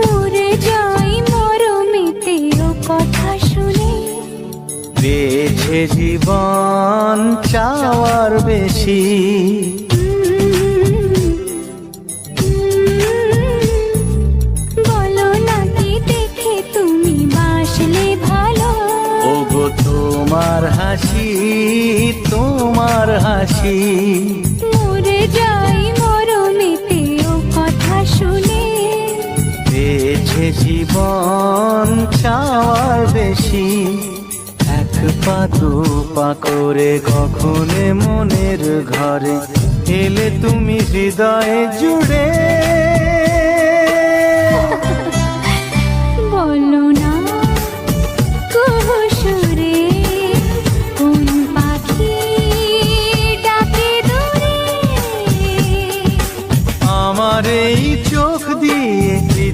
মরে যাই মরমিতে ও কথা শুনে। পেয়েছে জীবন চাওয়ার বেশি, বলো নাকি দেখে তুমি বাসলে ভালো। ওগো তোমার হাসি, তোমার হাসি। মরে যাই মরমিতে ও কথা শুনে। পেয়েছে জীবন চাওয়ার বেশি, এক পা দু পা করে কখনে মনের ঘরে এলে তুমি হৃদয়ে জুড়ে।